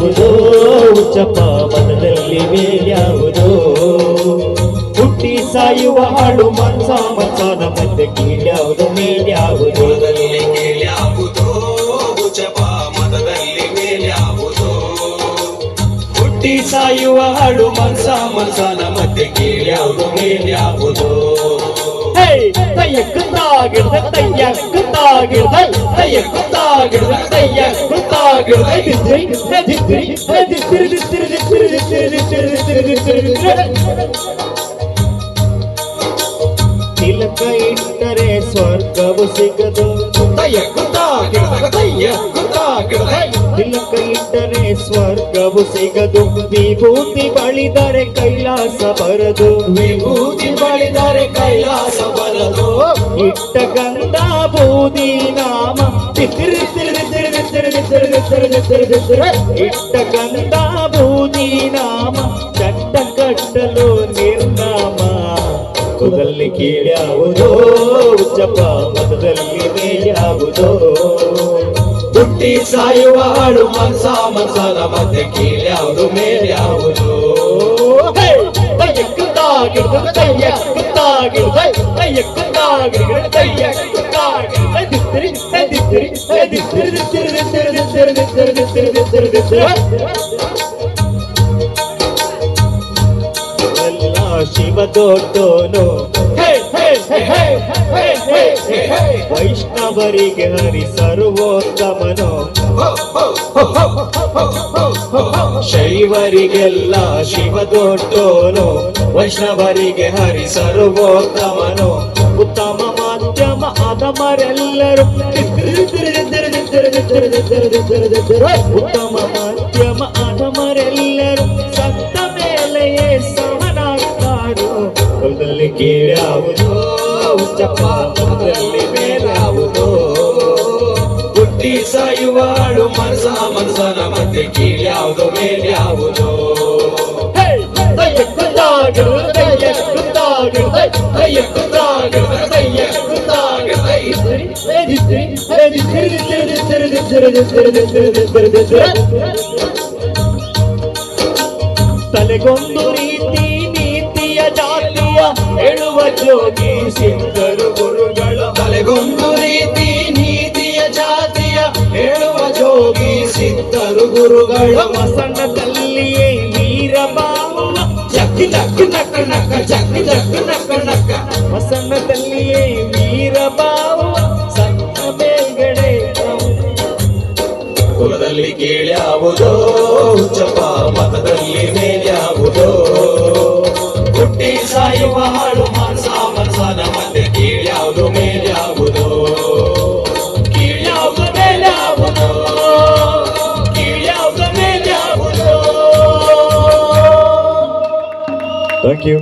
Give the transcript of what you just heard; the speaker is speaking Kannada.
ಮೇಲ್ಯಾವುದೋ ಉಚ್ಚಪ್ಪ ಮನದಲ್ಲಿ ಮೇಲ್ಯಾವುದೋ ಹುಟ್ಟಿ ಸಾಯುವ ಹಾಡು ಮನ್ಸ ಮನ್ಸಾದ ಮತ್ತೆ ಕೀಳ್ಯಾವುದು ಮೇಲ್ಯಾವುದೋ ಕೀಳ್ಯಾವುದೋ ಉಚ್ಚಪ್ಪ ಮನದಲ್ಲಿ ಮೇಲ್ಯಾವುದೋ ಹುಟ್ಟಿ ಸಾಯುವ ಹಾಡು ಮನ್ಸ ಮನ್ಸಾದ ಮತ್ತೆ ಕೀಳ್ಯಾವುದು ಮೇಲ್ಯಾವುದೋ ತಯ್ಯಕ್ಕಂತಾಗಿಡ್ದ ತಯ್ಯಕ್ಕಂತಾಗಿಡ್ದ ತಯ್ಯಕ್ಕಂತಾಗಿಡ್ದ ತಯ್ಯಕ್ಕಂತಾಗಿಡ್ದ ತಿಲಕ ಇಟ್ಟರೆ ಸ್ವರ್ಗವು ಸಿಗದು ತಿಲಕ ಇಟ್ಟರೆ ಸ್ವರ್ಗವು ಸಿಗದು ವಿಭೂತಿ ಬಳಿದರೆ ಕೈಲಾಸ ಬರದು ವಿಭೂತಿ ಬಳಿದರೆ ಕೈಲಾಸ ಬರದು ಇಟ್ಟ ಗಂಧ ಬೂದಿ ನಾಮ ಇಟ್ಟ ಗಂಧ ಬೂದಿ ನಾಮ ಚಟ್ಟ ಕಟ್ಟಲು ನಿರ್ನಾಮ ಕುದಲ್ಲಿ ಕೀಳ್ಯಾವುದೋ ಉಚ್ಚಪ್ಪ ಮನದಲ್ಲಿ ಮೇಲ್ಯಾವುದೋ ಹುಟ್ಟಿ ಸಾಯುವ ಹಾಡು ಮನ್ಸ ಮನ್ಸದ ಮಧ್ಯೆ ಕೀಳ್ಯಾವುದು ಮೇಲ್ಯಾವುದು ಶಿವ ದೊಡ್ಡೋನು ವೈಷ್ಣವರಿಗೆ ಹರಿ ಸರ್ವೋತ್ತಮನು ಶೈವರಿಗೆಲ್ಲ ಶಿವ ದೊಡ್ಡೋನು ವೈಷ್ಣವರಿಗೆ ಹರಿ ಸರ್ವೋತ್ತಮನು ಉತ್ತಮ ಮಾಧ್ಯಮ ಅಧಮರೆಲ್ಲರೂ ಉತ್ತಮ ಮಾಧ್ಯಮ ಅಧಮರೆಲ್ಲರೂ ಸತ್ತ ಮೇಲೆಯೇ ಸಮನಾಗ್ತಾರೋ ಕುಲದಲ್ಲಿ ಕೀಳ್ಯಾವುದೋ ಉಚ್ಚಪ್ಪ ಮನದಲ್ಲಿ ಮೇಲ್ಯಾವುದೋ ಹುಟ್ಟಿ ಸಾಯುವ ಹಾಡು ಮನಸ ಮನಸನ ಮಧ್ಯೆ ಕೀಳ್ಯಾವುದು ಮೇಲ್ಯಾವುದೋ ತಲೆಗೊಂದು ರೀತಿ ನೀತಿಯ ಜಾತಿಯ ಹೇಳುವ ಜೋಗಿ ಸಿದ್ಧರು ಗುರುಗಳು ತಲೆಗೊಂದು ರೀತಿ ನೀತಿಯ ಜಾತಿಯ ಹೇಳುವ ಜೋಗಿ ಸಿದ್ಧರು ಗುರುಗಳು ವಸಣ್ಣದಲ್ಲಿಯೇ ವೀರಬಾವ ಜಗ್ಗಿ ಜಗ್ಗಿ ನಕ್ಕ ನಕ್ಕ ಜಗ್ಗಿ ಜಗ್ಗಿ ನಕ್ಕ ನಕ್ಕ ವಸಣ್ಣದಲ್ಲಿಯೇ ವೀರಬಾವ ಸಣ್ಣ ಮೇಲ್ಗಡೆ ಕುಲದಲ್ಲಿ ಕೀಳ್ಯಾವುದೋ ಉಚ್ಚಪ್ಪ ಮತದಲ್ಲಿ ಮೇಲ್ಯಾವುದೋ ಹುಟ್ಟಿ ಸಾಯುವ ಹಾಡು ಮನ್ಸ ಮನ್ಸನ ಮತ್ತೆ ಕೀಳ್ಯಾವುದು ಮೇಲ್ಯಾವುದೋ ಕೀಳ್ಯಾವುದು ಮೇಲ್ಯಾವುದೋ ಕೀಳ್ಯಾವುದು ಮೇಲ್ಯಾವುದೋ Thank you.